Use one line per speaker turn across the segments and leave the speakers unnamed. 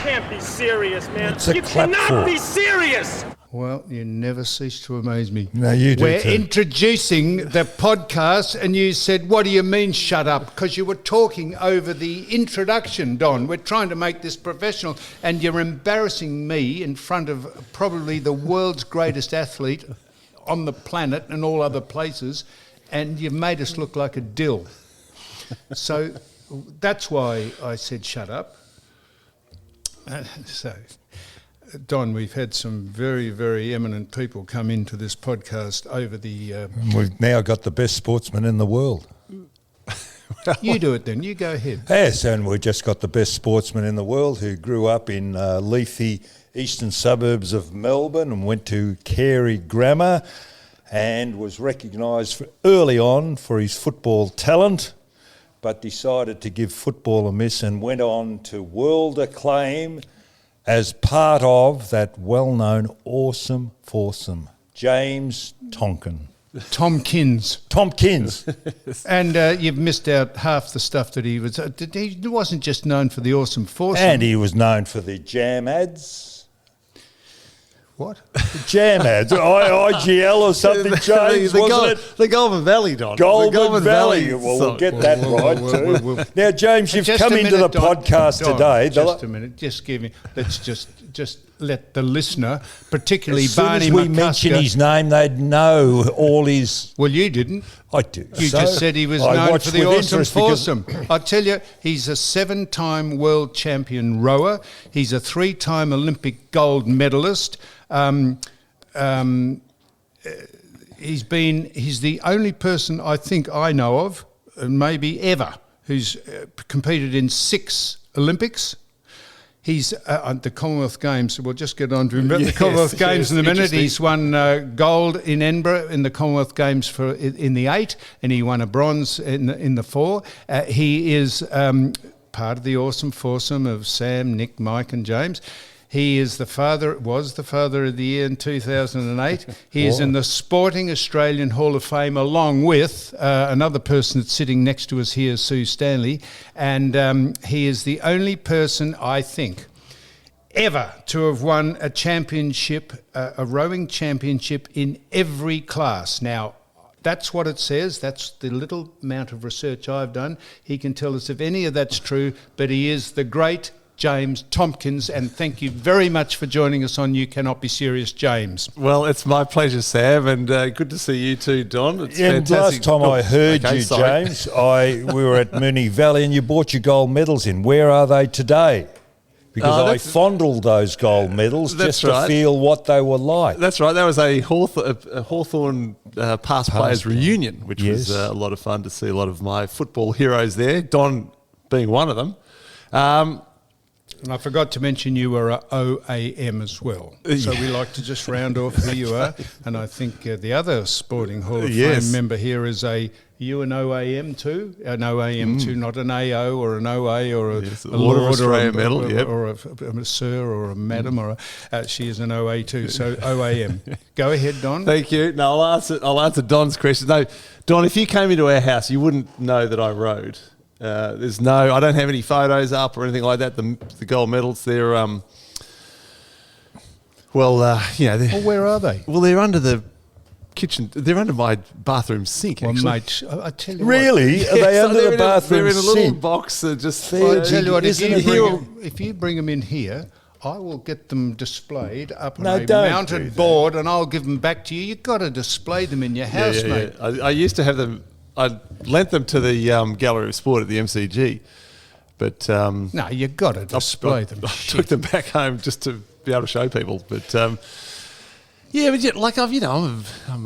can't be serious, man.
It's a
You
clap
cannot
for.
be serious.
Well, you never cease to amaze me.
No, you do
We're
too.
introducing the podcast and you said, what do you mean shut up? Because you were talking over the introduction, Don. We're trying to make this professional and you're embarrassing me in front of probably the world's greatest athlete on the planet and all other places, and you've made us look like a dill. So that's why I said shut up. So... Don, we've had some very, very eminent people come into this podcast over the...
We've now got the best sportsman in the world.
You do it then, you go ahead.
Yes, and we've just got the best sportsman in the world who grew up in leafy eastern suburbs of Melbourne and went to Carey Grammar and was recognised early on for his football talent, but decided to give football a miss and went on to world acclaim as part of that well-known awesome foursome, James Tomkins. Tomkins.
And you've missed out half the stuff that he was... he wasn't just known for the awesome foursome.
And he was known for the jam ads.
What?
The jam ads. IGL or something, James, wasn't it?
The Goulburn Valley, Don.
Goulburn Valley. Well, we'll get that right too. Now, James, you've come into the podcast today.
Just a minute. Just give me... Let's just let the listener, particularly
as soon
Barney
as we
McCusker,
mention his name, they'd know all his...
Well, you didn't.
I do.
You just said he was known for the awesome foursome. I tell you, he's a 7-time world champion rower. He's a 3-time Olympic gold medalist. He's the only person I think I know of, and maybe ever, who's competed in 6 Olympics. He's at the Commonwealth Games. We'll just get on to him. But the Commonwealth Games in a minute. He's won gold in Edinburgh in the Commonwealth Games in the 8, and he won a bronze in the 4. He is part of the awesome foursome of Sam, Nick, Mike, and James. He is was the Father of the Year in 2008. He is in the Sporting Australian Hall of Fame along with another person that's sitting next to us here, Sue Stanley. And he is the only person, I think, ever to have won a championship, a rowing championship in every class. Now, that's what it says. That's the little amount of research I've done. He can tell us if any of that's true, but he is the great James Tomkins, and thank you very much for joining us on You Cannot Be Serious, James.
Well, it's my pleasure, Sam, and good to see you too, Don. It's fantastic.
Last time I heard you, James, we were at Moonee Valley and you brought your gold medals in. Where are they today? Because I fondled those gold medals just to feel what they were like.
That's right. That was a Hawthorn past players reunion, which was a lot of fun to see a lot of my football heroes there, Don being one of them.
And I forgot to mention you were a OAM as well. So we like to just round off who you are. And I think the other Sporting Hall of Fame member here is an OAM too? An OAM too, not an AO or an OA or a Lord or a medal, or a Sir or a Madam or she is an OA too. So OAM. Go ahead, Don.
Thank you. No, I'll answer Don's question. No, Don, if you came into our house, you wouldn't know that I rowed. I don't have any photos up or anything like that. The gold medals, they're,
where are they?
Well, they're under the kitchen. They're under my bathroom sink.
Well,
actually.
mate, I tell you
really?
what.
Are they under the bathroom sink?
They're in a little box that just...
Well, I tell you what, if you bring them in here, I will get them displayed up on a mounted board and I'll give them back to you. You've got to display them in your house, mate.
Yeah. I used to have them... I lent them to the Gallery of Sport at the MCG, but...
no, you've got to display them.
I took them back home just to be able to show people, but... I'm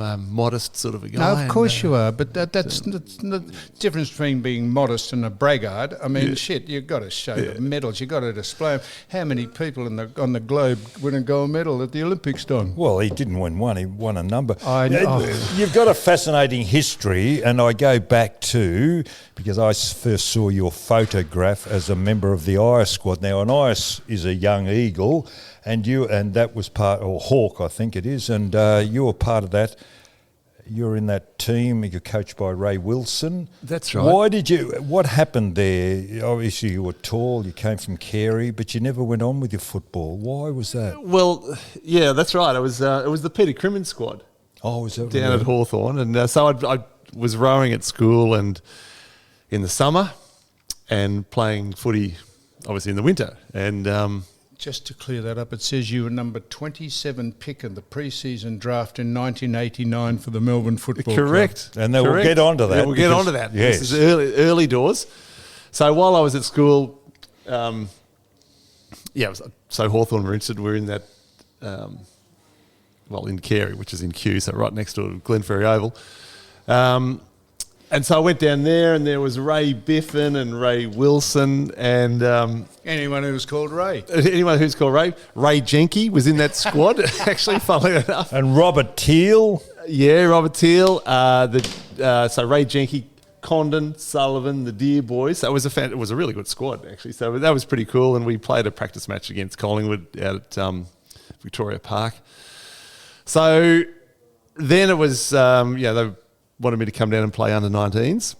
a modest sort of a guy.
No, of course you are, but that's the difference between being modest and a braggart. I mean, you've got to show the medals, you've got to display them. How many people on the globe win a gold medal at the Olympics, Don?
Well, he didn't win one, he won a number.
I know.
You've got a fascinating history, and I go back to, because I first saw your photograph as a member of the Iris squad. Now, an Iris is a young eagle, and that was part, or hawk, I think it is, and you were part of that. you're in that team. You're coached by Ray Wilson.
That's right.
Why did you? What happened there? Obviously, you were tall. You came from Carey, but you never went on with your football. Why was that?
Well, yeah, that's right. It was the Peter Crimmins squad
Oh, was that
down at Hawthorn, and so I was rowing at school and in the summer, and playing footy, obviously in the winter, and.
Just to clear that up, it says you were number 27 pick in the pre-season draft in 1989 for the Melbourne Football
Correct.
And then we'll get on to that.
Yeah, we'll get on to that.
Yes.
This is early doors. So while I was at school, so Hawthorn were interested. We're in that, in Carey, which is in Kew, so right next to Glenferrie Oval. And so I went down there, and there was Ray Biffin and Ray Wilson, and
Anyone who was called Ray.
anyone who's called Ray. Ray Jenke was in that squad, actually, funnily enough.
And Robert Teal.
Yeah, Robert Teal. So Ray Jenke, Condon, Sullivan, the Deer Boys. That was it was a really good squad, actually. So that was pretty cool, and we played a practice match against Collingwood out at Victoria Park. So then it was, they wanted me to come down and play under 19s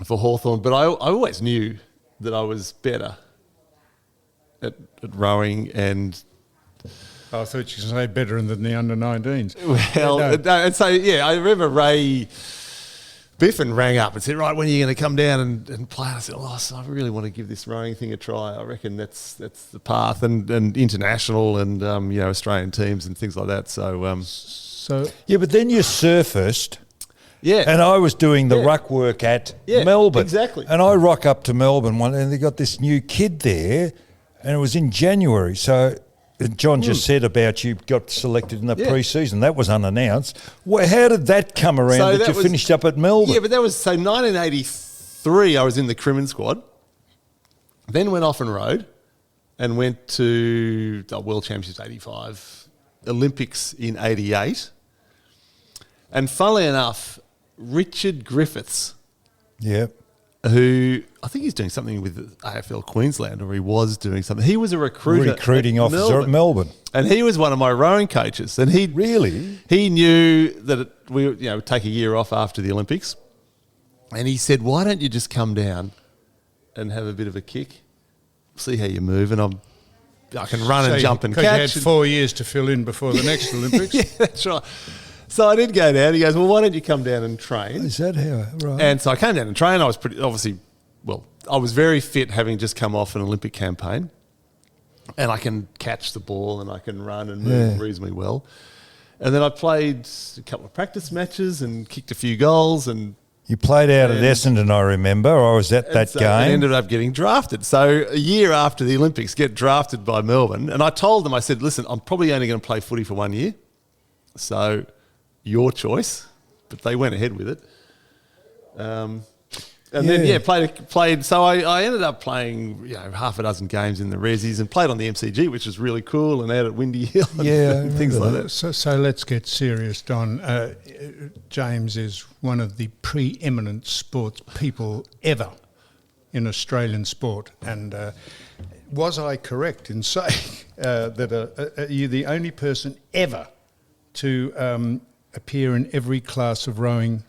for Hawthorn, but I always knew that I was better at rowing and.
I thought you were going to say better than the under 19s.
Well, and so, I remember Ray Biffin rang up and said, right, when are you going to come down and play? I said, I really want to give this rowing thing a try. I reckon that's the path, and international and, Australian teams and things like that. So,
Yeah, but then you surfaced.
yeah.
And I was doing the ruck work at
Yeah,
Melbourne.
exactly.
And I rock up to Melbourne and they got this new kid there, and it was in January. So John just said about you got selected in the pre-season. That was unannounced. How did that come around
So
that you finished up at Melbourne?
Yeah, but that was, 1983, I was in the Crimmins squad, then went off and rowed, and went to the World Championships 85, Olympics in 88. And funnily enough, Richard Griffiths,
Yeah.
who I think he's doing something with AFL Queensland, or he was doing something. He was a
Recruiting
at
officer at Melbourne.
and he was one of my rowing coaches. And he
Really?
he knew that we would take a year off after the Olympics, and he said, "Why don't you just come down and have a bit of a kick, see how you move, and I can run and jump and catch."
You had 4 years to fill in before the next Olympics.
Yeah, that's right. So I did go down. He goes, "Well, why don't you come down and train?"
Is that how? Right.
And so I came down and trained. I was I was very fit, having just come off an Olympic campaign, and I can catch the ball and I can run and move reasonably well. And then I played a couple of practice matches and kicked a few goals, and
you played out at Essendon, I remember. I was at that
so
game.
I ended up getting drafted. So a year after the Olympics, get drafted by Melbourne, and I told them, I said, "Listen, I'm probably only going to play footy for 1 year, so your choice." But they went ahead with it. And then played. So I ended up playing half a dozen games in the Resies, and played on the MCG, which was really cool, and out at Windy Hill and things like that.
So let's get serious, Don. James is one of the preeminent sports people ever in Australian sport. And was I correct in saying that you're the only person ever to appear in every class of rowing?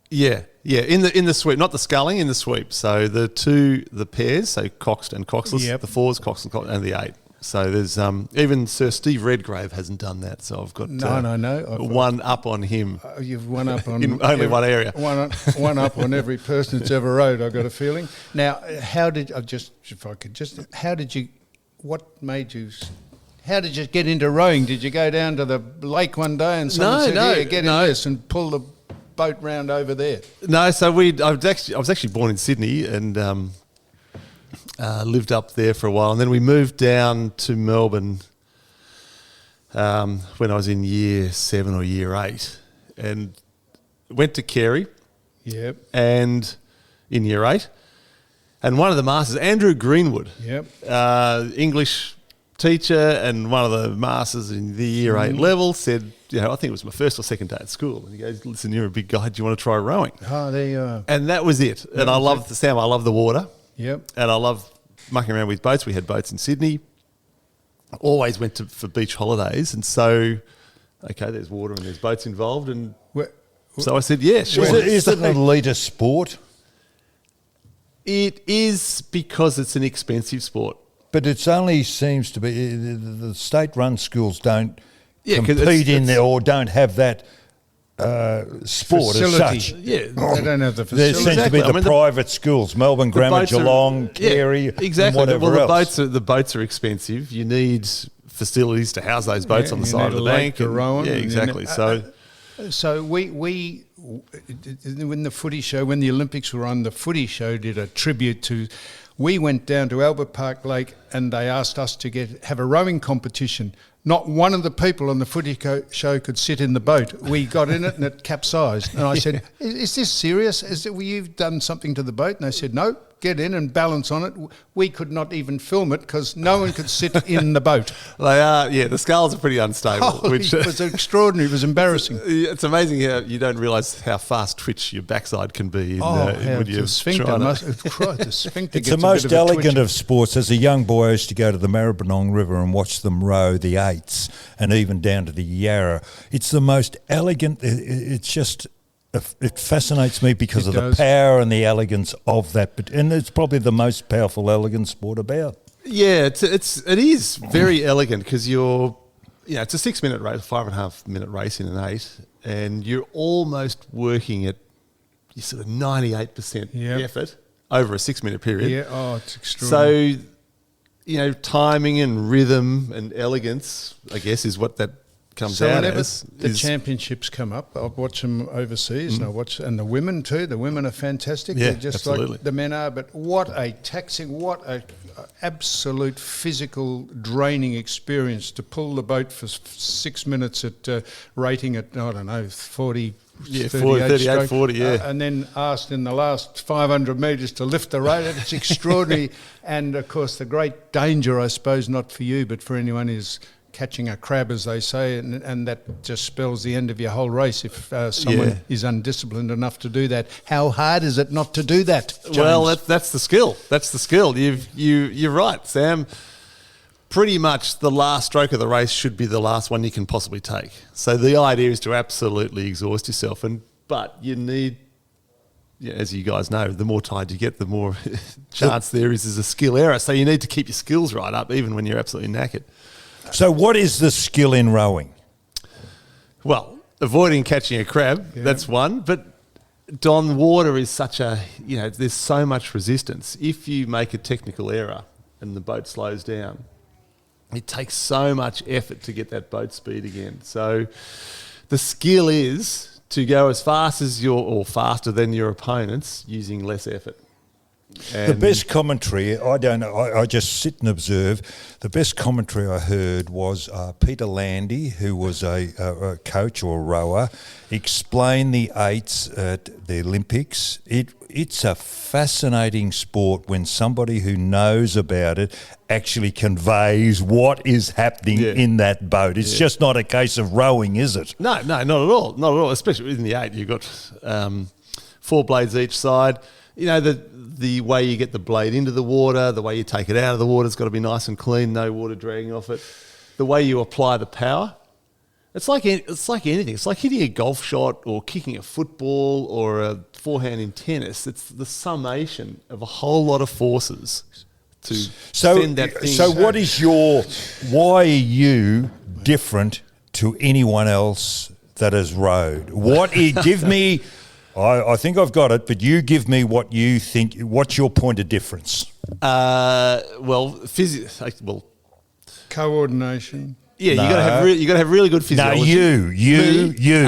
Yeah. In the sweep, not the sculling, in the sweep. So the pairs, so coxed and coxless, the fours, coxed and the eight. So there's even Sir Steve Redgrave hasn't done that. So I've got one up on him.
You've one up on
in only one area.
One up on every person that's ever rowed. I've got a feeling. Now, how did you get into rowing? Did you go down to the lake one day and someone said, "Here, get in this," and pull the boat round over there?
No, so I was actually born in Sydney and lived up there for a while, and then we moved down to Melbourne when I was in year 7 or year 8, and went to Carey.
Yep.
And in year 8, and one of the masters, Andrew Greenwood.
Yep.
English teacher and one of the masters in the year 8 level said, I think it was my first or second day at school, and he goes, "Listen, you're a big guy. Do you want to try rowing?"
Oh, there you are.
And that was it. And I love the Sam. I love the water.
Yep.
And I love mucking around with boats. We had boats in Sydney. Always went for beach holidays, and so there's water and there's boats involved. And So I said, yeah, sure.
Is it an elitist sport?
It is because it's an expensive sport.
But it's only seems to be the state-run schools don't
'cause
compete in there or don't have that sport
Facility.
as such.
Yeah,
They don't have the
There
facility.
seems to be
Exactly.
the
I mean,
private schools, Melbourne Grammar,
boats are-
Geelong, Carey,
exactly.
and whatever
Well,
else.
the boats are expensive. You need facilities to house those boats on the
you
side
need
of the
a lake
bank.
to row on,
Yeah,
and you
exactly.
need-
So
So we when the footy show, when the Olympics were on, the footy show did a tribute to. We went down to Albert Park Lake and they asked us to have a rowing competition. Not one of the people on the footy show could sit in the boat. We got in it and it capsized. And I said, is this serious? You've done something to the boat? And they said, no, get in and balance on it. We could not even film it because no one could sit in the boat.
they are, the sculls are pretty unstable.
It was extraordinary. It was embarrassing.
It's amazing how you don't realise how fast twitch your backside can be. When you're
the sphincter
trying to-
the sphincter
It's
gets
the
a bit
most
of a
elegant
twitch.
of sports. As a young boy, I used to go to the Maribyrnong River and watch them row the eights and even down to the Yarra. It's the most elegant. It's just, it fascinates me because
It
of
does.
the power and the elegance of that. But and it's probably the most powerful, elegant sport about.
Yeah, it is very elegant because it's a 6 minute race, 5.5 minute race in an 8, and you're almost working at your sort of 98%
Yep.
effort over a 6 minute period.
Yeah, it's extraordinary.
So, timing and rhythm and elegance, I guess, is what that comes
So
out
whenever
as.
the
is-
championships come up, I watch them overseas, and the women too. The women are fantastic.
Yeah,
They're just
absolutely.
like the men are. But what a taxing, what a absolute physical draining experience to pull the boat for 6 minutes at rating at, I don't know, 40.
Yeah,
38
38, 40, yeah.
and then asked in the last 500 metres to lift the rate. It's extraordinary. And of course, the great danger, I suppose, not for you, but for anyone, is catching a crab, as they say, and that just spells the end of your whole race if someone
Yeah.
is undisciplined enough to do that. How hard is it not to do that, James?
Well, that's the skill. That's the skill. You're right, Sam. Pretty much the last stroke of the race should be the last one you can possibly take. So the idea is to absolutely exhaust yourself, but you need, as you guys know, the more tired you get, the more chance there is a skill error. So you need to keep your skills right up, even when you're absolutely knackered.
So, what is the skill in rowing?
Well, avoiding catching a crab, that's one. But Don, water is such there's so much resistance. If you make a technical error and the boat slows down, it takes so much effort to get that boat speed again. So the skill is to go as fast as or faster than your opponents using less effort.
The best commentary, I don't know, I just sit and observe. The best commentary I heard was Peter Landy, who was a coach or a rower, explain the eights at the Olympics. It's a fascinating sport when somebody who knows about it actually conveys what is happening in that boat. It's just not a case of rowing, is it?
No, not at all. Not at all. Especially in the 8, you've got 4 blades each side. The way you get the blade into the water, the way you take it out of the water, it's got to be nice and clean, no water dragging off it. The way you apply the power, it's like anything. It's like hitting a golf shot or kicking a football or a forehand in tennis. It's the summation of a whole lot of forces to send that thing.
So what is why are you different to anyone else that has rowed? Give me, I think I've got it, but you give me what you think, what's your point of difference?
Coordination.
Yeah, you got to have really good physiology.
No, you.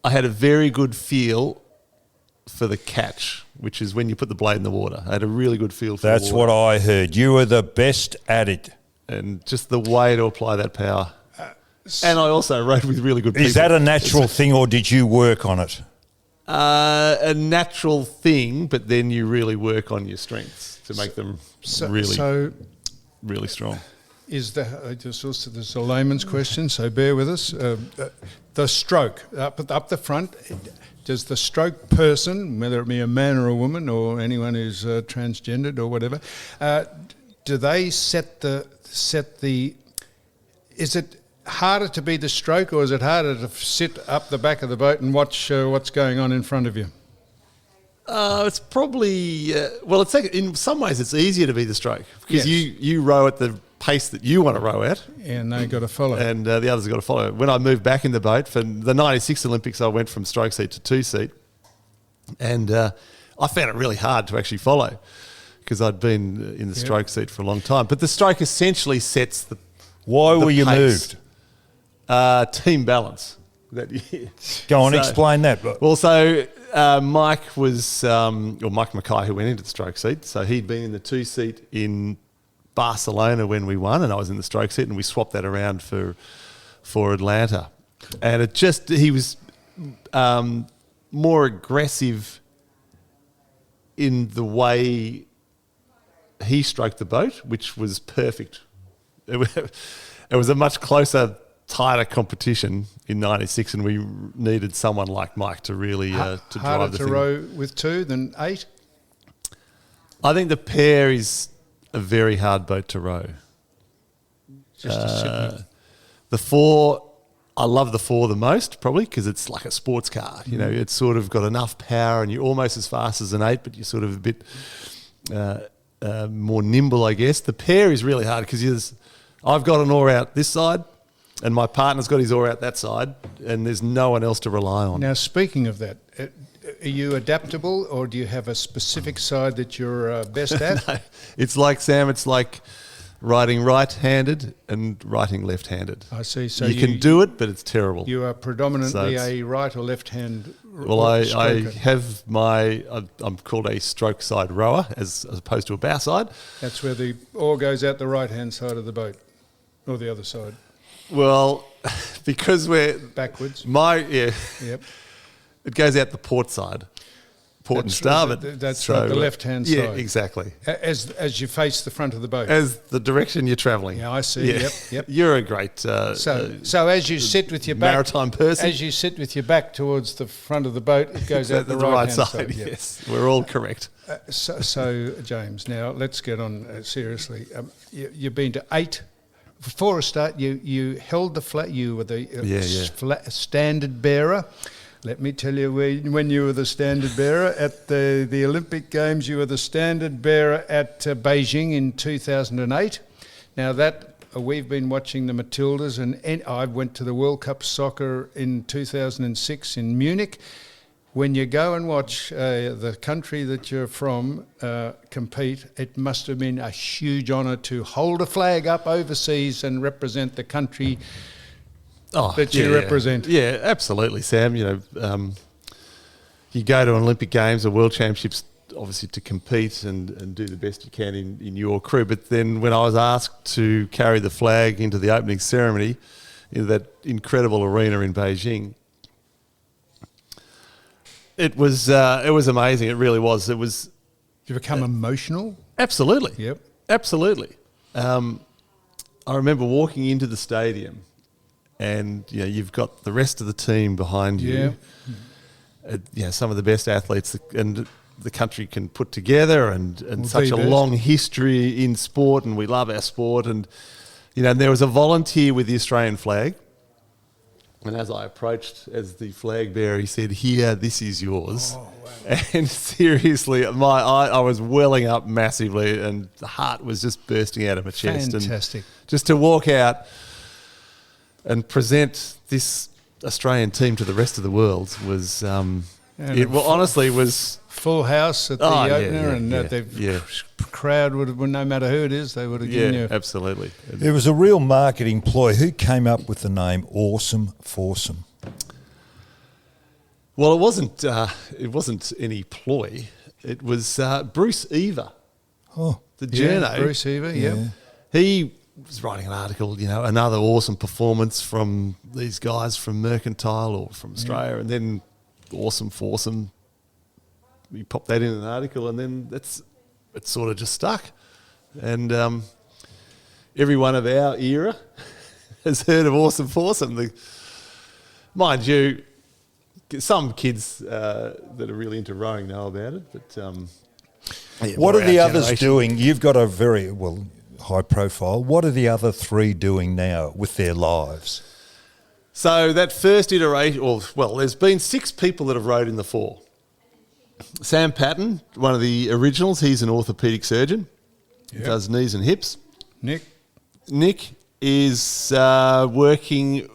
I had a very good feel for the catch, which is when you put the blade in the water. I had a really good feel for
That's
the water.
what I heard. You were the best at it.
And just the way to apply that power. And I also rode with really good people.
Is that a natural thing or did you work on it?
A natural thing, but then you really work on your strengths to make them really strong.
There's a layman's question, so bear with us. The stroke, up the front, does the stroke person, whether it be a man or a woman or anyone who's transgendered or whatever, do they set the? Is it harder to be the stroke, or is it harder to sit up the back of the boat and watch what's going on in front of you?
It's probably it's in some ways it's easier to be the stroke because
Yes.
you row at the pace that you want to row at,
And they got to follow.
and the others have got to follow. When I moved back in the boat for the '96 Olympics, I went from stroke seat to two seat, and I found it really hard to actually follow because I'd been in the stroke seat for a long time. But the stroke essentially sets the
Why were you
pace.
moved?
Team balance that year.
Go on,
So-
explain that.
Well, so Mike was, or Mike Mackay, who went into the stroke seat. So he'd been in the two seat in Barcelona when we won, and I was in the stroke seat, and we swapped that around for Atlanta. And he was more aggressive in the way he stroked the boat, which was perfect. It was a much closer, tighter competition in '96, and we needed someone like Mike to really to drive
Harder
the
to
thing.
row with two than 8?
I think the pair is a very hard boat to row.
Just to sit in.
The four, I love the four the most, probably because it's like a sports car. You know, it's sort of got enough power, and you're almost as fast as an 8, but you're sort of a bit more nimble, I guess. The pair is really hard because I've got an oar out this side, and my partner's got his oar out that side, and there's no one else to rely on.
Now, speaking of that, are you adaptable, or do you have a specific side that you're best at?
No, it's like, Sam, it's like riding right-handed and writing left-handed.
I see. So
you can do it, but it's terrible.
You are predominantly
So
a right or left hand.
Well, I have I'm called a stroke side rower as opposed to a bow side.
That's where the oar goes out the right hand side of the boat, or the other side,
Well, because we're
backwards.
it goes out the port side, port and
That's
starboard.
that's right, the left-hand
Yeah,
side.
exactly.
As you face the front of the boat.
As the direction you're travelling.
Yeah, I see. Yep.
You're a great
So as you sit with your back,
maritime person.
as you sit with your back towards the front of the boat, it goes out the right side. Yep.
Yes, we're all correct.
So James, now let's get on seriously. You've been to 8. For a start, you held the flag. You were the standard bearer. Let me tell you, when you were the standard bearer at the Olympic Games, you were the standard bearer at Beijing in 2008. Now we've been watching the Matildas, and I went to the World Cup soccer in 2006 in Munich. When you go and watch the country that you're from compete, it must have been a huge honour to hold a flag up overseas and represent the country that you represent.
Yeah, absolutely, Sam. You know, you go to an Olympic Games or World Championships, obviously to compete and do the best you can in your crew. But then when I was asked to carry the flag into the opening ceremony in that incredible arena in Beijing, it was amazing. It really was. It was.
You become emotional?
Absolutely.
Yep.
Absolutely. I remember walking into the stadium, and you've got the rest of the team behind you. Some of the best athletes and the country can put together, and such a long history in sport, and we love our sport. And and there was a volunteer with the Australian flag. And as I approached as the flag bearer, he said, "Here, this is yours." Oh, wow. And seriously, I was welling up massively, and the heart was just bursting out of my chest.
Fantastic.
And just to walk out and present this Australian team to the rest of the world was, honestly was...
Full house at the opener, and the crowd would have, no matter who it is, they would have given you.
Absolutely.
It was a real marketing ploy. Who came up with the name Awesome Foursome?
Well, it wasn't any ploy. It was Bruce Eva, the journo.
Bruce Eva, yeah.
He was writing an article, another awesome performance from these guys from Mercantile or from Australia, and then Awesome Foursome. We popped that in an article, and then it sort of just stuck. And everyone of our era has heard of Awesome Foursome. Mind you, some kids that are really into rowing know about it. But
what are the others doing? You've got a very high profile. What are the other three doing now with their lives?
So that first iteration, there's been 6 people that have rode in the 4. Sam Patton, one of the originals, he's an orthopaedic surgeon.
Yep.
Does knees and hips.
Nick
is working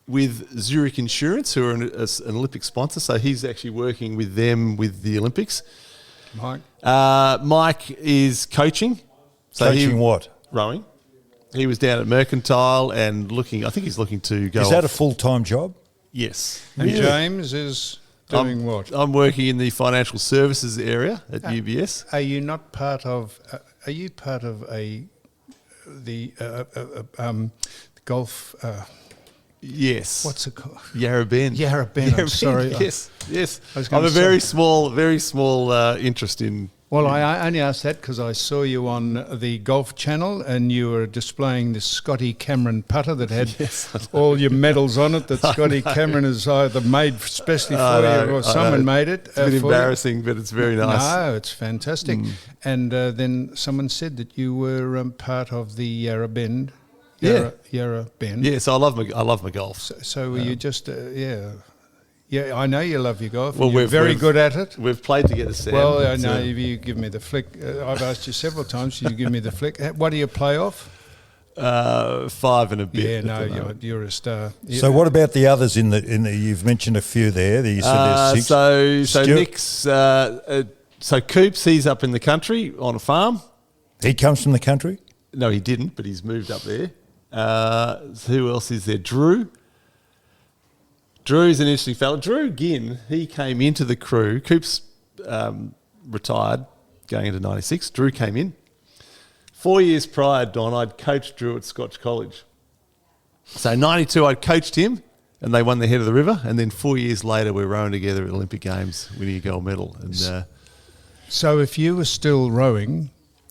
with Zurich Insurance, who are an Olympic sponsor. So he's actually working with them with the Olympics. Mike is coaching. So
Coaching what?
Rowing. He was down at Mercantile and I think he's looking to go
Is that a
off.
full-time job?
Yes.
and James is doing what?
I'm working in the financial services area at UBS.
Are you not part of? Are you part of the golf?
Yes.
What's it called?
Yarra Bend.
Yarra Bend. I'm sorry.
Yes.
I was
I'm
gonna
a very small interest in.
Well, I only asked that because I saw you on the Golf Channel and you were displaying this Scotty Cameron putter that had all your medals on it that Scotty Cameron has either made especially for you or someone made it.
It's a bit embarrassing, but it's very nice.
No, it's fantastic. And then someone said that you were part of the Yarra Bend. Yarra Bend.
Yeah, so I love my golf.
So were you just, Yeah, I know you love your golf.
Well,
You're very good at it.
We've played together, Sam.
Well, I know you give me the flick. I've asked you several times. You give me the flick. What do you play off?
5 and a bit.
Yeah, no, you're a star.
So what about the others in the? You've mentioned a few there. You said there's 6.
So Nick's. So Coops, he's up in the country on a farm.
He comes from the country?
No, he didn't, but he's moved up there. Who else is there? Drew's an interesting fella. Drew Ginn, he came into the crew. Coops retired going into 96. Drew came in. 4 years prior, Don, I'd coached Drew at Scotch College. So 92, I'd coached him, and they won the Head of the River. And then 4 years later, we're rowing together at Olympic Games, winning a gold medal. And
so if you were still rowing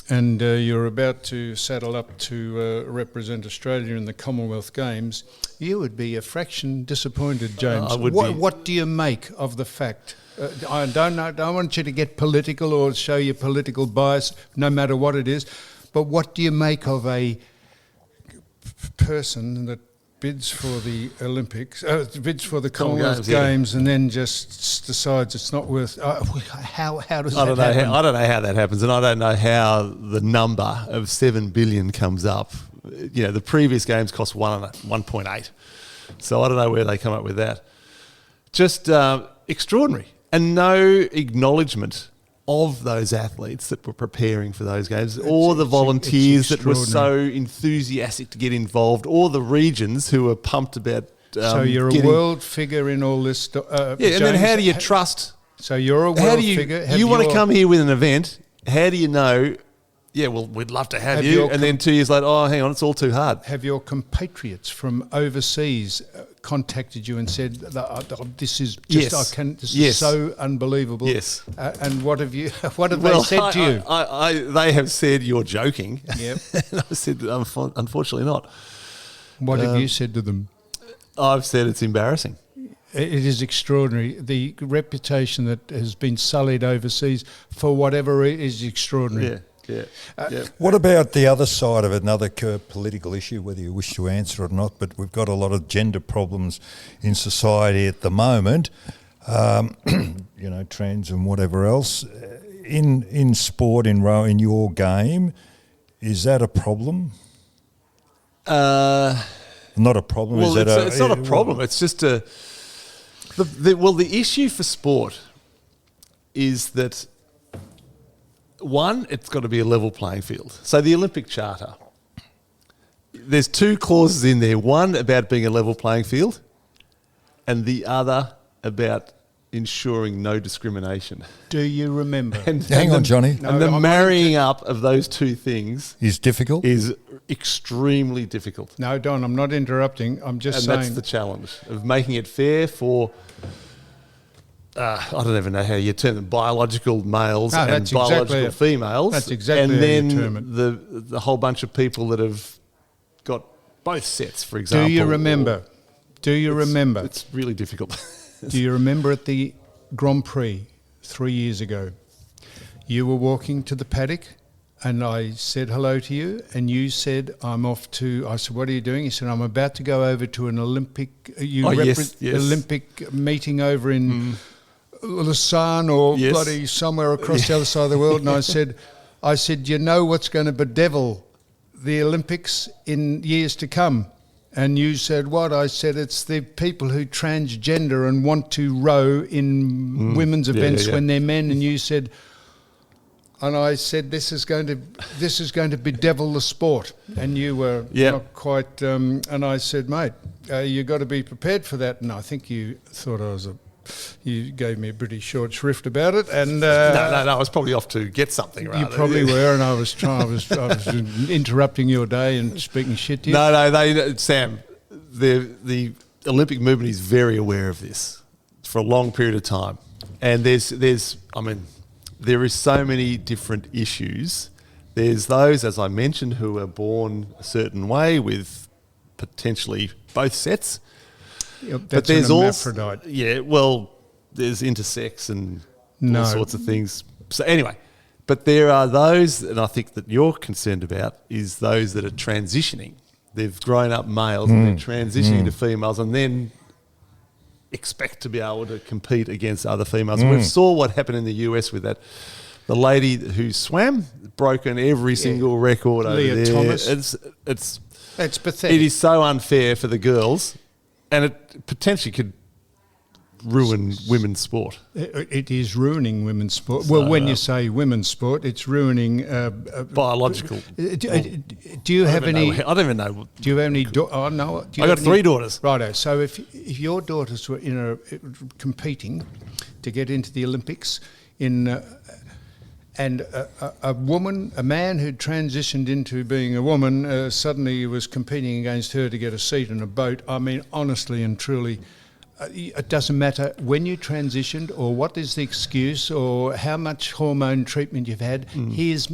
and you're about to saddle up to represent Australia in the Commonwealth Games, you would be a fraction disappointed, James. What do you make of the fact? I don't want you to get political or show your political bias, no matter what it is. But what do you make of a person that bids for the Olympics, bids for the Commonwealth Games, and then just decides it's not worth? How does that happen?
I don't know how that happens, and I don't know how the number of 7 billion comes up. You know, the previous games cost 1.8, so I don't know where they come up with that. Just extraordinary, and no acknowledgement of those athletes that were preparing for those games, or the volunteers that were so enthusiastic to get involved, or the regions who were pumped about.
So you're a world figure in all this.
And then how do you trust?
So you're a world figure.
You want to come here with an event? How do you know? Yeah, well, we'd love to have you. And then 2 years later, oh, hang on, it's all too hard.
Have your compatriots from overseas contacted you and said, "This is just, this is so unbelievable"?
Yes.
And what have they said to you?
They have said, "You're joking."
Yep.
And I said, "Unfortunately not."
What have you said to them?
I've said it's embarrassing.
It is extraordinary. The reputation that has been sullied overseas for whatever is extraordinary.
Yeah. Yeah.
What about the other side of it, another political issue, whether you wish to answer it or not, but we've got a lot of gender problems in society at the moment, trans and whatever else. In sport, in your game, is that a problem? Not a problem.
Well, it's not a problem. It's just the issue for sport is that, one, it's got to be a level playing field. So the Olympic Charter, there's 2 clauses in there. One about being a level playing field, and the other about ensuring no discrimination.
Do you remember?
Hang on, Johnny.
And the marrying up of those 2 things
is difficult.
Is extremely difficult.
No, Don, I'm not interrupting. I'm just saying.
And that's the challenge of making it fair for. I don't even know how you term them, biological males and biological females.
That's exactly
and then
how you term it.
the whole bunch of people that have got both sets, for example.
Do you remember?
It's really difficult.
Do you remember at the Grand Prix 3 years ago, you were walking to the paddock and I said hello to you, and you said, I'm off to, I said, what are you doing? He said, I'm about to go over to an Olympic,
Yes.
Olympic meeting over in Lausanne or
Yes.
bloody somewhere across the other side of the world. And I said, you know what's going to bedevil the Olympics in years to come? And you said, what? I said, it's the people who transgender and want to row in women's events when they're men. And you said, and I said, this is going to bedevil the sport. And you were not quite. And I said, mate, you got to be prepared for that. And I think you thought you gave me a pretty short shrift about it. And
No, I was probably off to get something.
You probably were, and I was interrupting your day and speaking shit to you.
No, Sam, the Olympic movement is very aware of this for a long period of time, and there is so many different issues. There's those, as I mentioned, who are born a certain way with potentially both sets.
Yep,
But there's
an
also
hermaphrodite.
there's intersex and all sorts of things. So anyway, but there are those, and I think that you're concerned about, is those that are transitioning. They've grown up males and they're transitioning to females, and then expect to be able to compete against other females. We saw what happened in the US with that. The lady who swam, broken every single record over
Leah
there.
Thomas.
It's
pathetic.
It is so unfair for the girls, and it potentially could ruin women's sport.
It is ruining women's sport. Well, when you say women's sport, it's ruining
Biological.
Do you have any?
I don't even know.
Do you have any? Oh no.
I got 3 daughters.
Righto. So if your daughters were competing to get into the Olympics and a man who transitioned into being a woman suddenly was competing against her to get a seat in a boat. I mean, honestly and truly. It doesn't matter when you transitioned or what is the excuse or how much hormone treatment you've had. Here's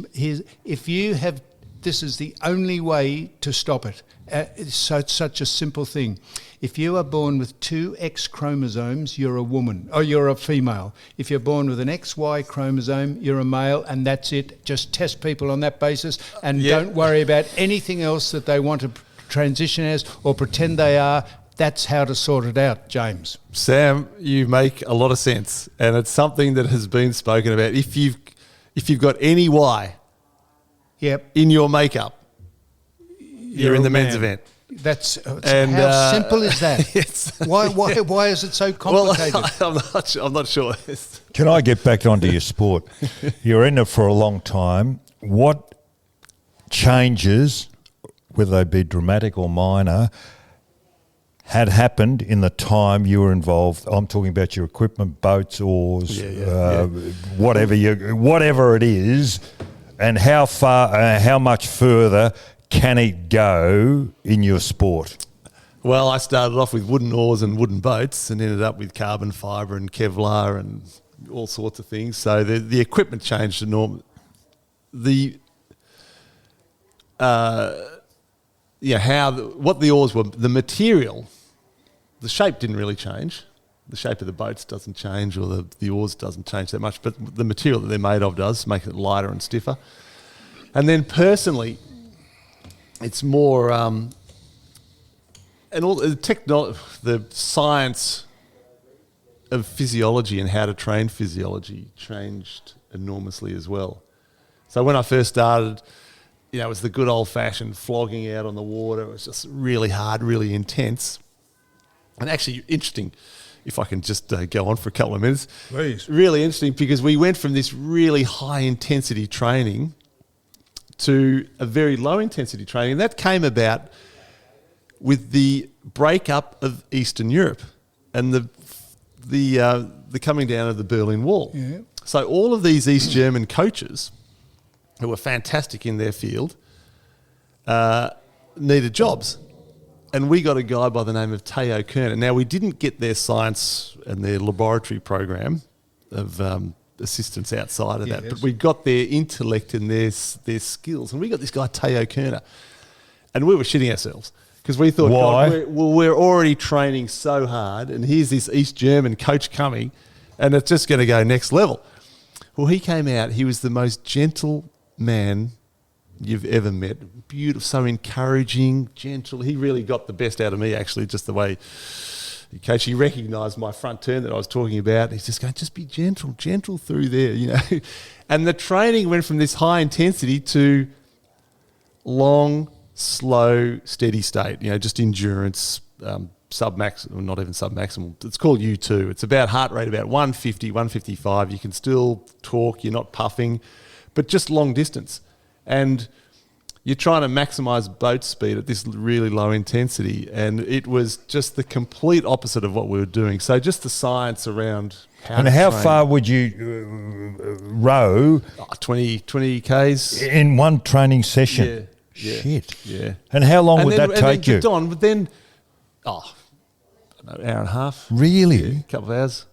if you have, this is the only way to stop it. It's such a simple thing. If you are born with 2 X chromosomes, you're a woman, or you're a female. If you're born with an XY chromosome, you're a male, and that's it. Just test people on that basis, and don't worry about anything else that they want to transition as or pretend they are. That's how to sort it out, James.
Sam, you make a lot of sense, and it's something that has been spoken about. If you've got any Y in your makeup, you're in the men's event.
That's how simple is that?
Yes.
Why is it so complicated?
Well, I'm not sure.
Can I get back onto your sport? You're in it for a long time. What changes, whether they be dramatic or minor, had happened in the time you were involved? I'm talking about your equipment, boats, oars, whatever it is, and how far, how much further can it go in your sport?
Well, I started off with wooden oars and wooden boats and ended up with carbon fibre and Kevlar and all sorts of things. So the equipment changed enormously. What the oars were, the material, the shape didn't really change. The shape of the boats doesn't change, or the oars doesn't change that much, but the material that they're made of does, make it lighter and stiffer. And then personally, it's more, and all the science of physiology and how to train physiology changed enormously as well. So when I first started, it was the good old-fashioned flogging out on the water. It was just really hard, really intense. And actually interesting, if I can just go on for a couple of minutes.
Please.
Really interesting, because we went from this really high-intensity training to a very low-intensity training. And that came about with the breakup of Eastern Europe and the coming down of the Berlin Wall.
Yeah.
So all of these East German coaches who were fantastic in their field needed jobs. And we got a guy by the name of Theo Kerner. Now, we didn't get their science and their laboratory program of assistance outside of that, but we got their intellect and their skills. And we got this guy, Theo Kerner. And we were shitting ourselves because we thought,
why?
God, we're already training so hard, and here's this East German coach coming, and it's just going to go next level. Well, he came out. He was the most gentle man you've ever met. Beautiful, so encouraging, gentle. He really got the best out of me, actually, just the way he recognised my front turn that I was talking about. He's just going, just be gentle through there, you know. And the training went from this high intensity to long, slow, steady state, you know, just endurance, sub-maximal, not even sub-maximal. It's called U2. It's about heart rate about 150, 155. You can still talk, you're not puffing, but just long distance. And you're trying to maximise boat speed at this really low intensity, and it was just the complete opposite of what we were doing. So just the science around how
And
to
how
train.
far would you row
20 Ks.
in one training session?
Yeah.
Shit.
Yeah.
And how long would that
and
take
then,
you?
Don, but then, I don't know, hour and a half,
Really?
a couple of hours.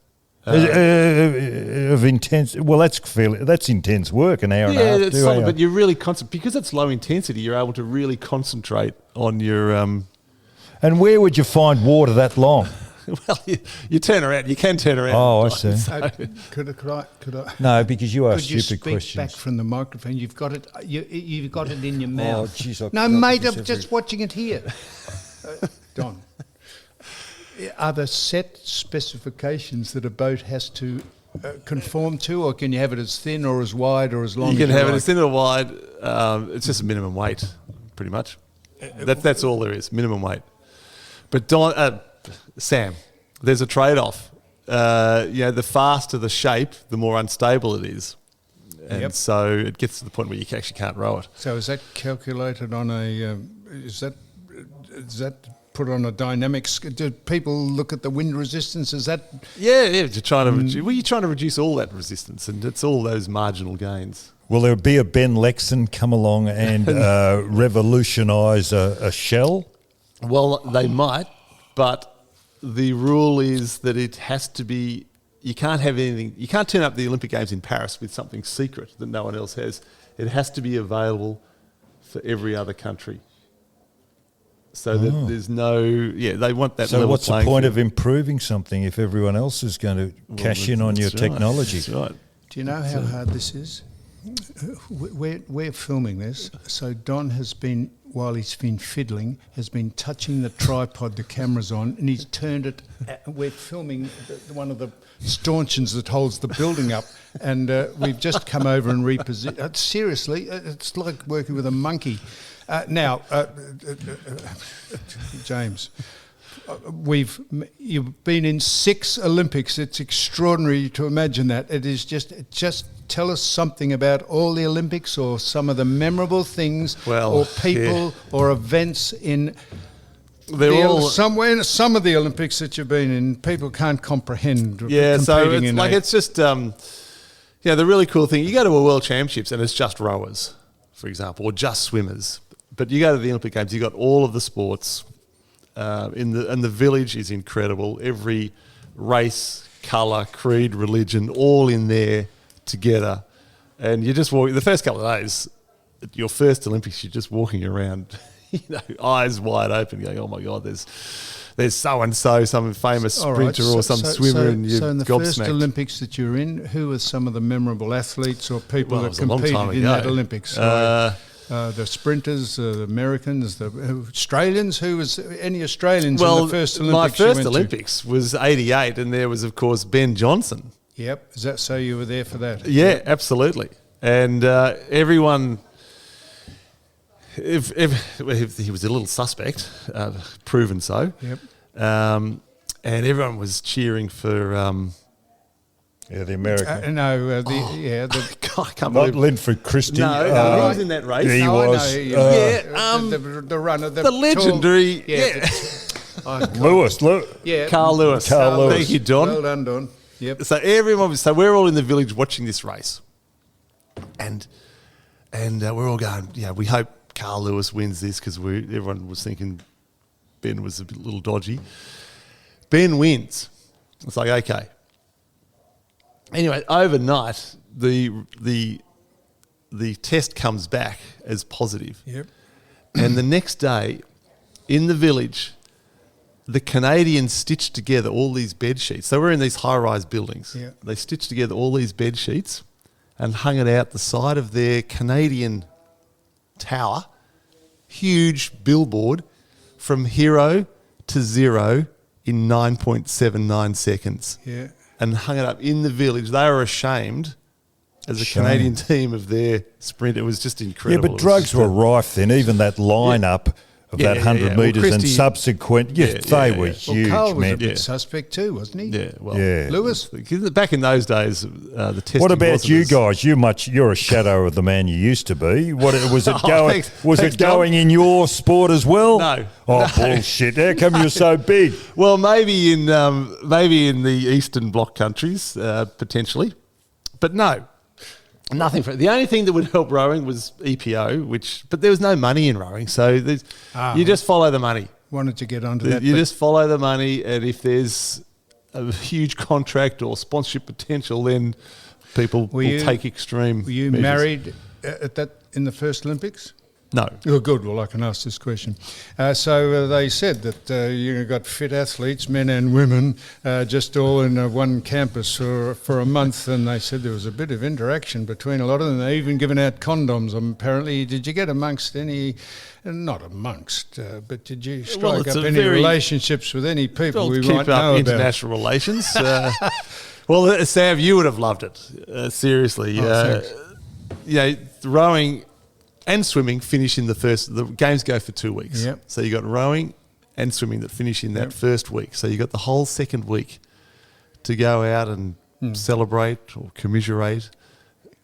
Of intense. Well, that's intense work. An hour and a half.
Yeah, it's
2
solid,
hours.
but you're really because it's low intensity. You're able to really concentrate on your.
And where would you find water that long?
Well, you turn around. You can turn around.
Oh, I see.
Could I?
No, because you ask
Could you
stupid
speak
questions.
back from the microphone? You've got it. You've got it in your
Oh,
mouth.
jeez, I've
No,
got
mate,
this
I'm just watching it here. Don, are there set specifications that a boat has to conform to, or can you have it as thin or as wide or as long?
You can
as
have it
like?
as thin or wide. It's just a minimum weight, pretty much. That's all there is. Minimum weight. But Sam, there's a trade-off. The faster the shape, the more unstable it is. And so it gets to the point where you actually can't row it.
So is that calculated on a? Is that put on a dynamic? Do people look at the wind resistance? Is that?
Yeah. You're trying to reduce all that resistance, and it's all those marginal gains.
Will there be a Ben Lexon come along and revolutionise a shell?
Well, they might, but the rule is that it has to be. You can't have anything. You can't turn up the Olympic Games in Paris with something secret that no one else has. It has to be available for every other country. So that there's no. Yeah, they want that.
So
level
what's the
playing
point
field.
of improving something if everyone else is going to cash in on your
That's right.
technology?
That's right.
Do you know how hard this is? We're filming this, so Don has been, while he's been fiddling, has been touching the tripod the camera's on, and he's turned it. We're filming one of the stanchions that holds the building up, and we've just come over and repositioned. Seriously, it's like working with a monkey. Now, James. You've been in 6 Olympics. It's extraordinary to imagine that. It is just tell us something about all the Olympics, or some of the memorable things, or people, or events in. Somewhere in some of the Olympics that you've been in, people can't comprehend.
Yeah, so
competing
it's
in
like it's just the really cool thing. You go to a World Championships and it's just rowers, for example, or just swimmers. But you go to the Olympic Games, you got all of the sports. And the village is incredible. Every race, colour, creed, religion, all in there together. And you just walk. The first couple of days, your first Olympics, you're just walking around, eyes wide open, going, "Oh my God, there's so and so, some famous sprinter or some swimmer," and you're
So in the first
gobsmacked.
Olympics that you're in, who were some of the memorable athletes or people
Well, it
that
was a long
competed
time
in
ago.
that Olympics? The sprinters, the Americans, the Australians. Who was any Australians in the first Olympics?
My
you
first
went
Olympics was '88, and there was, of course, Ben Johnson.
to? Yep. Is that so? You were there for that?
Yeah, absolutely. And everyone, if he was a little suspect, proven so.
Yep.
And everyone was cheering for.
The American.
I
I can't
Not
believe.
Linford Christie.
No, he was in that race.
He
No, I
was.
know, the runner,
the legendary.
Lewis.
Carl Lewis.
Carl Lewis.
Thank you, Don.
Well done, Don. Yep.
So we're all in the village watching this race, and we're all going, we hope Carl Lewis wins this, because everyone was thinking Ben was a little dodgy. Ben wins. It's like, okay. Anyway, overnight the test comes back as positive.
Yep.
And the next day, in the village, the Canadians stitched together all these bed sheets. So we're in these high-rise buildings.
Yeah.
They stitched together all these bed sheets and hung it out the side of their Canadian tower, huge billboard, from hero to zero in 9.79 seconds.
Yeah.
And hung it up in the village. They were ashamed as a Canadian team of their sprint. It was just incredible.
Yeah, but drugs were rife then. Even that lineup of that 100 metres and subsequent, they were huge,
Carl was
man.
a bit suspect too, wasn't he?
Yeah, well,
Lewis?
back in those days, the testing.
What about
wasn't
you
as-
guys? You're a shadow of the man you used to be. What was it
Oh,
going?
thanks, Tom.
Going in your sport as well?
No.
Oh,
No.
bullshit! How come you're so big?
Well, maybe in the Eastern Bloc countries, potentially, but no, nothing. The only thing that would help rowing was EPO, but there was no money in rowing, so you just follow the money.
Wanted to get onto that.
You just follow the money, and if there's a huge contract or sponsorship potential, then people will take extreme.
Were you
measures.
married in the first Olympics?
No.
Oh, good. Well, I can ask this question. So they said that you got fit athletes, men and women, just all in one campus for a month, and they said there was a bit of interaction between a lot of them. They even given out condoms. Apparently, did you get amongst any? Not amongst, but did you strike up any relationships with any people we might know about?
International relations. Well, Sav, you would have loved it. Seriously, rowing and swimming finish in the games go for 2 weeks.
Yep.
So you got rowing and swimming that finish in that first week. So you got the whole second week to go out and celebrate or commiserate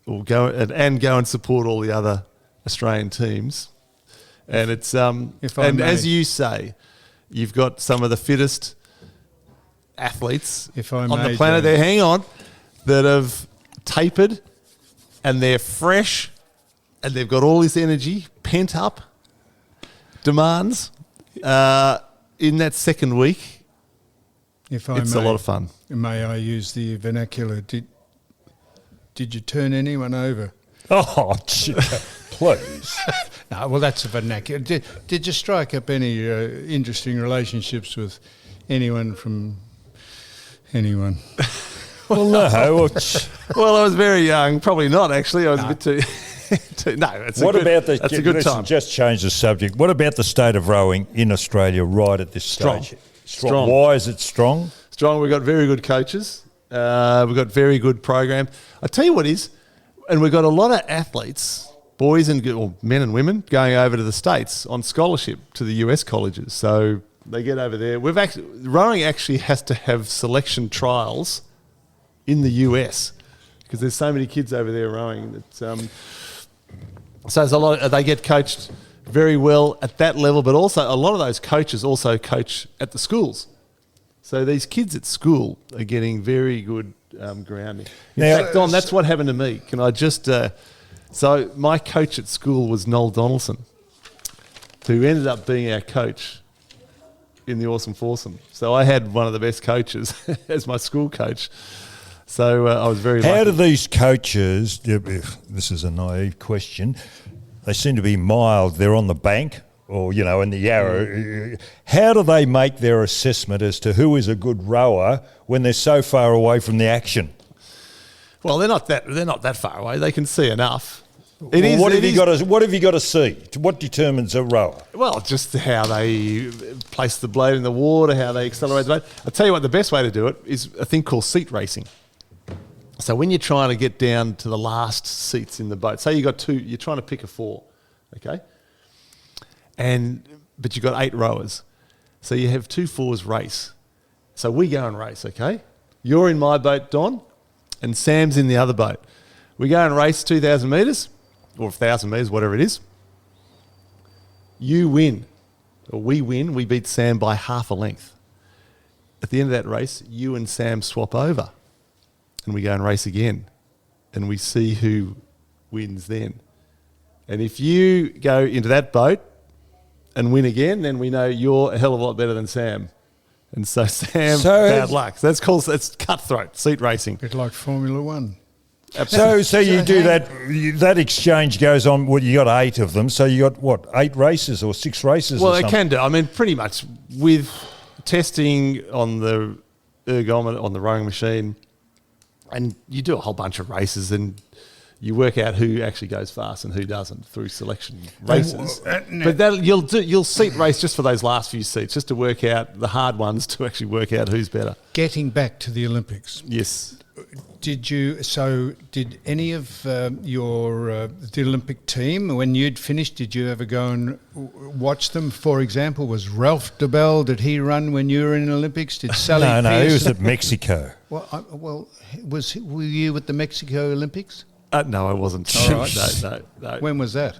or go and support all the other Australian teams. And it's as you say, you've got some of the fittest athletes on the planet there. Hang on, that have tapered and they're fresh. And they've got all this energy, pent up demands in that second week. It's a lot of fun.
May I use the vernacular? Did you turn anyone over?
Oh, please.
No, well, that's a vernacular. Did you strike up any interesting relationships with anyone from anyone?
Well, no.
Well, I was very young. Probably not, actually. I was a bit too... that's a good time.
Just change the subject. What about the state of rowing in Australia right at this stage?
Strong.
Why is it strong?
Strong. We've got very good coaches. We've got very good program. I tell you what is, and we've got a lot of athletes, boys and men and women, going over to the States on scholarship to the US colleges. So they get over there. Rowing actually has to have selection trials in the US because there's so many kids over there rowing that. So there's a lot. They get coached very well at that level, but also a lot of those coaches also coach at the schools. So these kids at school are getting very good grounding. In fact, Don, that's what happened to me. Can I just... so my coach at school was Noel Donaldson, who ended up being our coach in the Awesome Foursome. So I had one of the best coaches as my school coach. So I was very lucky.
How do these coaches, this is a naive question, they seem to be mild, they're on the bank or, in the Yarra. How do they make their assessment as to who is a good rower when they're so far away from the action?
Well, they're not that far away. They can see enough.
What have you got to see? What determines a rower?
Well, just how they place the blade in the water, how they accelerate the boat. I'll tell you what, the best way to do it is a thing called seat racing. So when you're trying to get down to the last seats in the boat, say you got two, you're trying to pick a four, okay? But you've got 8 rowers. So you have 2 fours race. So we go and race, okay? You're in my boat, Don, and Sam's in the other boat. We go and race 2,000 metres, or 1,000 metres, whatever it is. You win, or we win, we beat Sam by half a length. At the end of that race, you and Sam swap over. And we go and race again. And we see who wins then. And if you go into that boat and win again, then we know you're a hell of a lot better than Sam. And so Sam, bad luck. So that's cutthroat, seat racing.
A bit like Formula One.
So you do that exchange goes on, well, you got 8 of them, so you got, 8 races or 6 races
Well,
or
they
something?
can do. I mean, pretty much with testing on the ergometer, on the rowing machine, and you do a whole bunch of races and you work out who actually goes fast and who doesn't through selection races. But you'll seat race just for those last few seats, just to work out the hard ones to actually work out who's better.
Getting back to the Olympics.
Yes.
Did any of the Olympic team, when you'd finished, did you ever go and watch them? For example, was Ralph DeBell, did he run when you were in the Olympics? Did Sally
No, he
Pearson-
was at Mexico.
Were you at the Mexico Olympics?
No, I wasn't.
All right.
No.
When was that?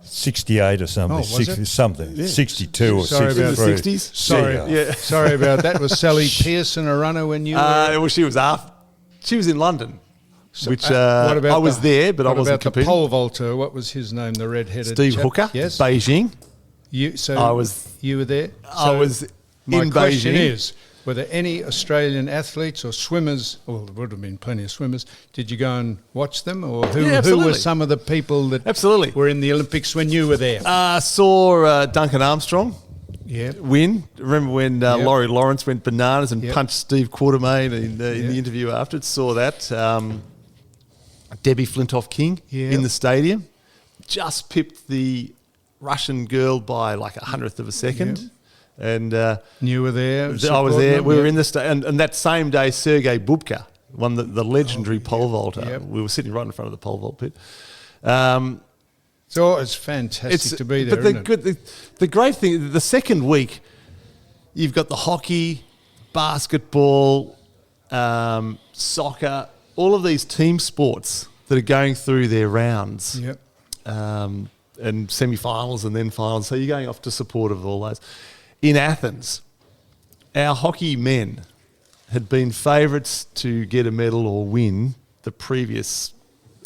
68 or something,
Oh, was it?
something, 62 or
Sorry about
63.
the 60s?
Sorry,
Yeah.
sorry about that. Was Sally Pearson a runner when you were?
Well, she was in London, which
what about
I was there, but I
what
wasn't
about the
competing.
pole vaulter? What was his name? The red-headed
Steve
chap?
Hooker,
Yes,
Beijing.
You were there.
I was
My
in
question
Beijing.
is: were there any Australian athletes or swimmers? Well, there would have been plenty of swimmers. Did you go and watch them, or who were
absolutely.
some of the people that
Absolutely.
were in the Olympics when you were there?
Saw Duncan Armstrong
Yeah.
win. Remember when Laurie Lawrence went bananas and
Yep.
punched Steve Quartermain in the interview afterwards? Saw that. Debbie Flintoff-King in the stadium. Just pipped the Russian girl by like 100th of a second.
Yep.
And
You were there.
I was
supporting
there.
them?
We were
Yep.
in the and that same day, Sergei Bubka won the legendary pole vaulter.
Yep.
We were sitting right in front of the pole vault pit.
So it's fantastic to be there.
But the great thing, the second week, you've got the hockey, basketball, soccer, all of these team sports that are going through their rounds.
Yep.
And semi-finals and then finals. So you're going off to support of all those. In Athens, our hockey men had been favourites to get a medal or win the previous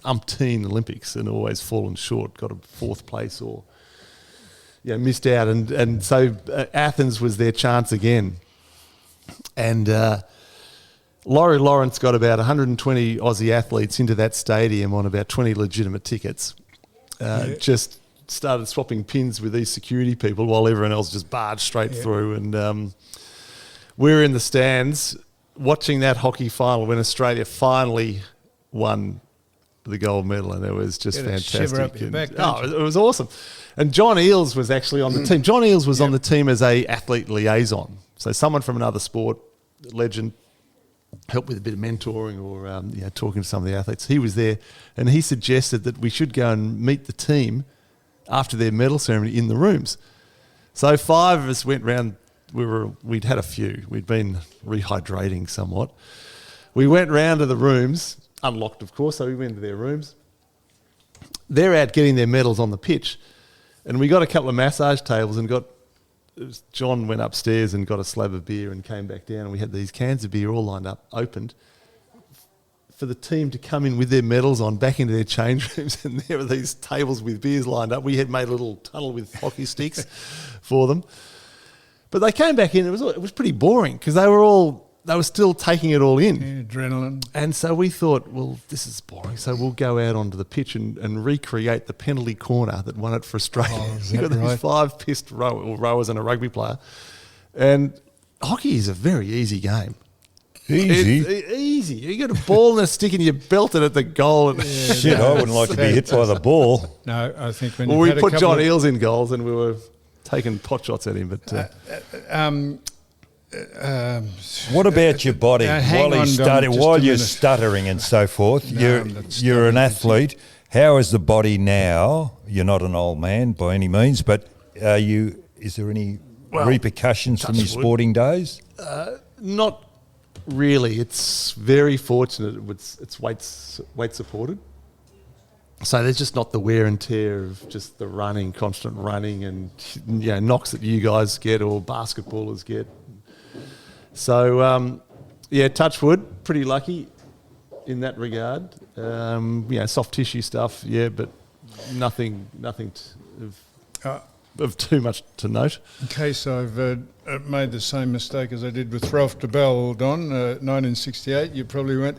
umpteen Olympics and always fallen short, got a fourth place or missed out. And so Athens was their chance again. And Laurie Lawrence got about 120 Aussie athletes into that stadium on about 20 legitimate tickets. Just started swapping pins with these security people while everyone else just barged straight through. And we're in the stands watching that hockey final when Australia finally won the gold medal, and it was just
Get a
fantastic.
shiver up your back, don't you?
It was awesome. And John Eales was actually on the team. John Eales was on the team as a athlete liaison. So someone from another sport, legend, help with a bit of mentoring or talking to some of the athletes. He was there, and he suggested that we should go and meet the team after their medal ceremony in the rooms. So 5 of us went round. We'd had a few. We'd been rehydrating somewhat. We went round to the rooms, unlocked of course, so we went to their rooms. They're out getting their medals on the pitch, and we got a couple of massage tables and John went upstairs and got a slab of beer and came back down, and we had these cans of beer all lined up, opened, for the team to come in with their medals on back into their change rooms, and there were these tables with beers lined up. We had made a little tunnel with hockey sticks for them. But they came back in, it was pretty boring because they were still taking it all in.
Yeah, adrenaline.
And so we thought, well, this is boring, so we'll go out onto the pitch and recreate the penalty corner that won it for Australia.
Oh, is
You've
that
got these
right?
5 pissed rowers and a rugby player. And hockey is a very easy game.
Easy.
Easy. You got a ball and a stick and you belt it at the goal. And
Shit, I wouldn't like to be hit by the ball.
No, I think when
well,
you
we
had a
put
couple
John
of-
Eales in goals and we were taking pot shots at him. But
What about your body
hang
while
on,
he's
Dom,
stuttering,
just a
while you're
minute.
stuttering and so forth?
No,
you're
I'm not
you're an
stuttering.
athlete. How is the body now? You're not an old man by any means, but is there any repercussions from your
touch wood.
sporting days?
not really. It's very fortunate it's weight supported. So there's just not the wear and tear of just the running, constant running and knocks that you guys get or basketballers get. So, touch wood, pretty lucky in that regard. Soft tissue stuff, but nothing of too much to note.
In case I've made the same mistake as I did with Ralph DeBell, Don, 1968, you probably went.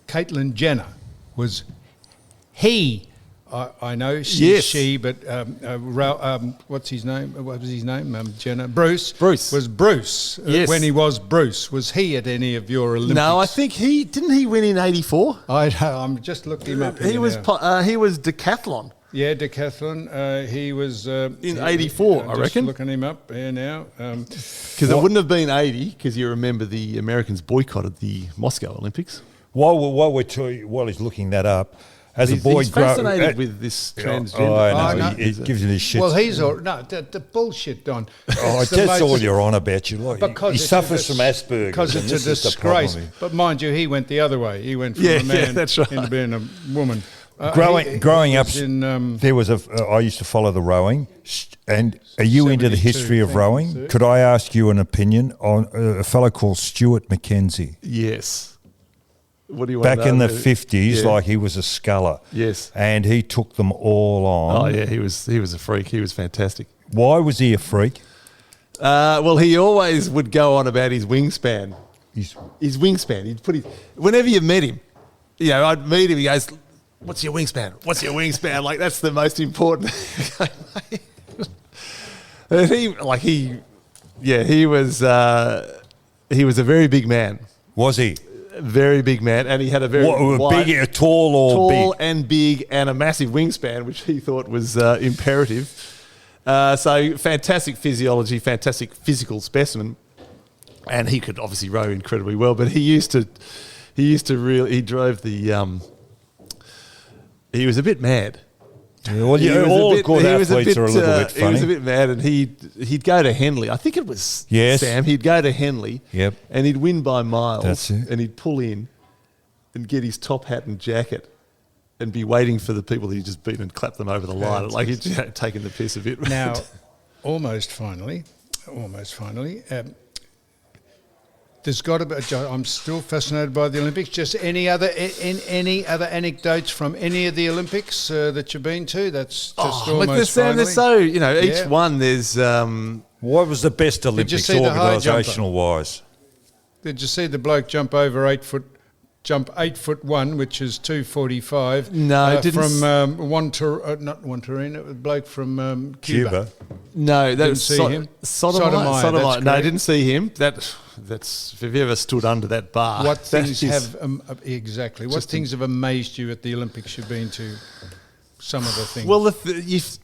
Caitlyn Jenner was I know
Yes.
she, but what's his name? What was his name? Jenna. Bruce.
Bruce.
Was Bruce.
Yes.
When he was Bruce, was he at any of your Olympics?
No, I think didn't he win in '84?
I'm just looked him up.
He
here
was
now.
he was decathlon
Yeah, decathlon. He was
in '84, I
just
reckon.
Looking him up here now.
Because it wouldn't have been '80, because you remember the Americans boycotted the Moscow Olympics.
While he's looking that up, as a boy,
he's fascinated with this transgender.
I know.
no.
He gives you this shit.
Well, he's the bullshit, Don.
Oh,
It's the
that's all
most-
you're on about. You like.
Because
He
it's
suffers
a
from Asperger's.
because
and
it's a
this is the problem.
disgrace. But mind you, he went the other way. He went from
Yeah,
a man
that's right.
into being a woman.
Growing up,
was in,
there was I used to follow the rowing. And are you into the
72,
history of
thank you,
rowing?
sir.
Could I ask you an opinion on a fellow called Stuart Mackenzie?
Yes. What do you want
Back
to
in
know?
the 50s,
Yeah.
like he was a sculler.
Yes.
And he took them all on.
Oh yeah, he was a freak. He was fantastic.
Why was he a freak?
Well, he always would go on about his wingspan.
He's
His wingspan. He'd put whenever you met him, I'd meet him. He goes, "What's your wingspan? What's your wingspan?" Like that's the most important. And he was a very big man,
was he?
very big man, and he had a very
Big, tall or big?
and big, and a massive wingspan, which he thought was imperative. So fantastic physiology, fantastic physical specimen, and he could obviously row incredibly well. But he drove the. He was a bit mad.
Well,
He was a
all
bit-
good
he was a
athletes
bit,
are a little bit
He was
funny.
a bit mad, and he'd go to Henley. I think it was
Yes.
Sam. He'd go to Henley,
Yep.
and he'd win by miles.
That's it.
And he'd pull in and get his top hat and jacket and be waiting for the people that he'd just beaten and clap them over the line. Like he'd taken the piss a bit.
now, almost finally, there's got to be. I'm still fascinated by the Olympics. Just any other anecdotes from any of the Olympics that you've been to? That's just almost finally.
there's so each
Yeah.
one there's.
What was the best Olympics
see the high jumper?
organisational wise?
Did you see the bloke jump over 8 foot? Jump 8'1", which is 245.
No, I didn't
From not Wantarina, a bloke from Cuba.
No, that
Didn't
was
see him?
Sotomayor.
Sotomayor, that's
No, I
correct.
didn't see him. That's if you ever stood under that bar.
What
that
things
is-
have exactly? What things have amazed you at the Olympics you've been to? Some of the things.
Well,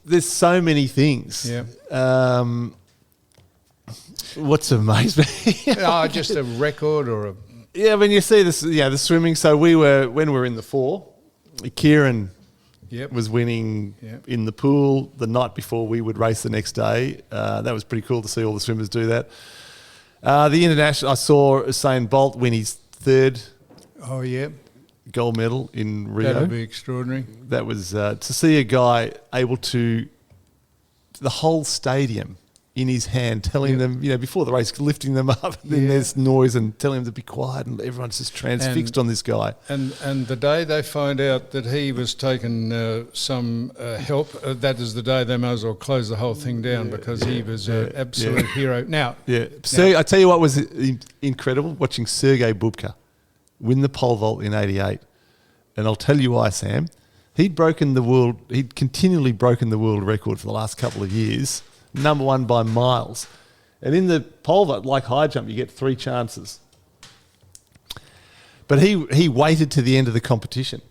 there's so many things.
Yeah.
What's amazed me?
Just a record or a.
Yeah, when you see this, the swimming. So when we were in the four, Kieran
Yep.
was winning
Yep.
in the pool the night before we would race the next day. That was pretty cool to see all the swimmers do that. The international, I saw Usain Bolt win his third
Oh yeah,
gold medal in Rio.
that'll be extraordinary.
That was to see a guy able to, the whole stadium in his hand, telling them, before the race, lifting them up, and then
Yeah.
there's noise and telling them to be quiet, and everyone's just transfixed on this guy.
And the day they find out that he was taking some help, that is the day they might as well close the whole thing down because he was an absolute hero. Now,
Yeah. I tell you what was incredible, watching Sergei Bubka win the pole vault in '88. And I'll tell you why, Sam. He'd continually broken the world record for the last couple of years, number one by miles. And in the pole vault, like high jump, you get 3 chances. But he waited to the end of the competition.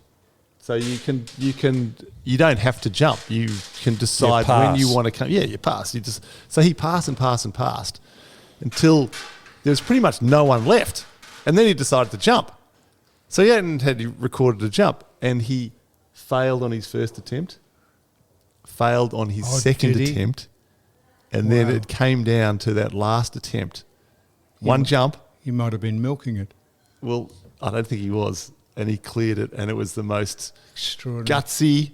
So you don't have to jump. You can decide when you want to come. Yeah, you pass. So he passed and passed and passed until there was pretty much no one left. And then he decided to jump. So he had recorded a jump, and he failed on his first attempt, failed on his second
did he?
attempt, and then
Wow.
it came down to that last attempt. One jump.
he might have been milking it.
Well, I don't think he was, and he cleared it, and it was the most
Extraordinary.
gutsy,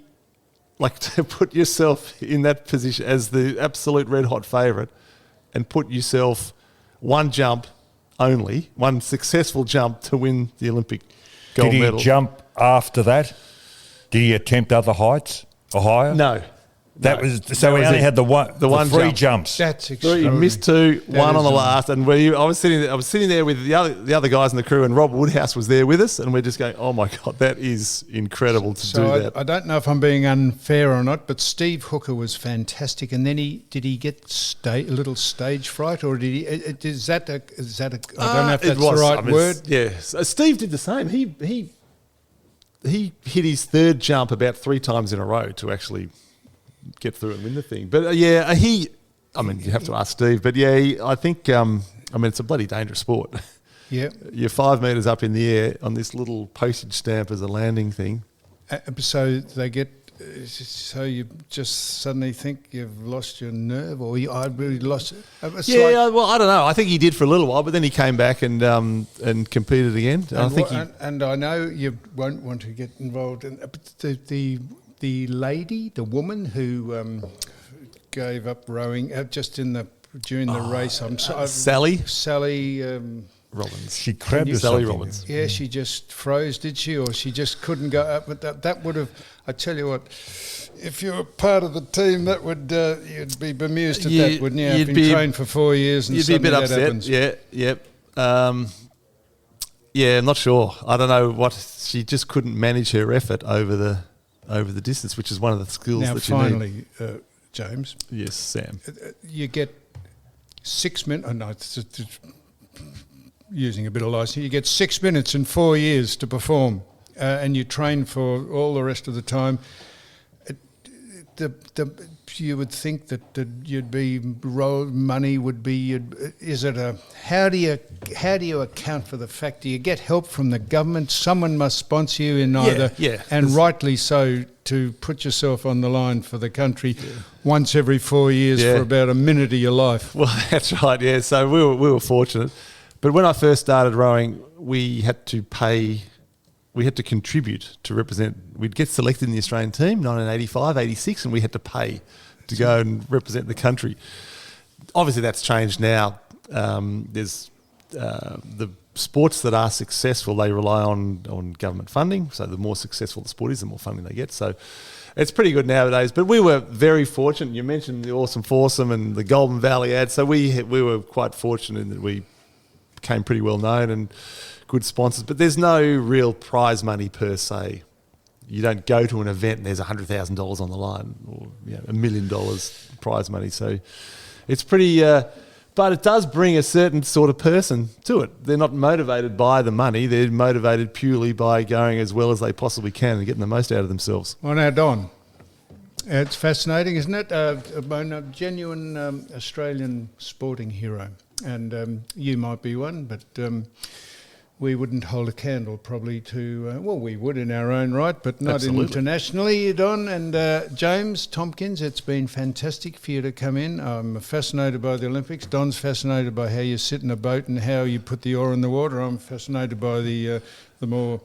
like to put yourself in that position as the absolute red hot favourite, and put yourself one jump only, one successful jump to win the Olympic gold
Did he
medal.
jump after that? Did he attempt other heights or higher?
No,
That was so. We only had the one free
jump.
jumps.
That's
He
extraordinary.
missed two,
That
one
is
on the
amazing.
last, and I was sitting there with the other guys in the crew, and Rob Woodhouse was there with us, and we're just going, "Oh my god, that is incredible to do
So
that."
I don't know if I'm being unfair or not, but Steve Hooker was fantastic. And then did he get a little stage fright, or did he? Is that a? I don't know if
It
that's
was.
the right
I mean,
word.
Yeah, Steve did the same. He hit his third jump about 3 times in a row to actually get through and win the thing. But I mean, you have to ask Steve. But yeah, I think I mean, it's a bloody dangerous sport.
Yeah.
You're 5 metres up in the air on this little postage stamp as a landing thing.
So they get. So you just suddenly think you've lost your nerve, or I really lost it.
Well, I don't know. I think he did for a little while, but then he came back and competed again.
And I know you won't want to get involved in but the woman who gave up rowing just during the race. Sally.
Robbins.
She crabbed
Sally
something.
Robbins.
Yeah, she just froze, did she? Or she just couldn't go up. But that would have, I tell you what, if you were part of the team, that would, you'd be bemused at that, wouldn't you? You've been trained for 4 years and
you'd be a bit
that
upset.
happens.
Yep. I'm not sure. I don't know what, she just couldn't manage her effort over the distance, which is one of the skills
Now,
that you need.
finally, James,
Yes, Sam.
you get 6 minutes, it's using a bit of license, you get 6 minutes in 4 years to perform, and you train for all the rest of the time. You would think that you'd be money would be. How do you account for the fact? Do you get help from the government? Someone must sponsor you in either, and rightly so, to put yourself on the line for the country once every 4 years for about a minute of your life.
Well, that's right. Yeah, so we were fortunate. But when I first started rowing, we had to contribute to represent. We'd get selected in the Australian team, 1985, 86, and we had to pay to go and represent the country. Obviously, that's changed now. There's the sports that are successful, they rely on government funding. So the more successful the sport is, the more funding they get. So it's pretty good nowadays. But we were very fortunate. You mentioned the Awesome Foursome and the Golden Valley ad. So we were quite fortunate in that we became pretty well known and good sponsors, but there's no real prize money per se. You don't go to an event and there's $100,000 on the line, or $1 million prize money. So it's pretty, but it does bring a certain sort of person to it. They're not motivated by the money. They're motivated purely by going as well as they possibly can and getting the most out of themselves.
Well, now, Don, it's fascinating, isn't it? A genuine Australian sporting hero. And you might be one, but we wouldn't hold a candle probably to, we would in our own right, but not internationally, Don. And James Tomkins, it's been fantastic for you to come in. I'm fascinated by the Olympics. Don's fascinated by how you sit in a boat and how you put the oar in the water. I'm fascinated by the more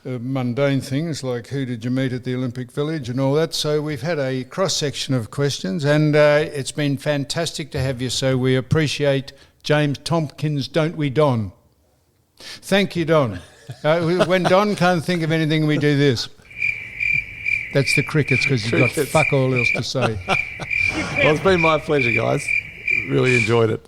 mundane things like who did you meet at the Olympic Village and all that. So we've had a cross-section of questions, and it's been fantastic to have you. So we appreciate James Tomkins, don't we, Don? Thank you, Don. When Don can't think of anything, we do this. That's the crickets, because you've got fuck all else to say.
Well, it's been my pleasure, guys. Really enjoyed it.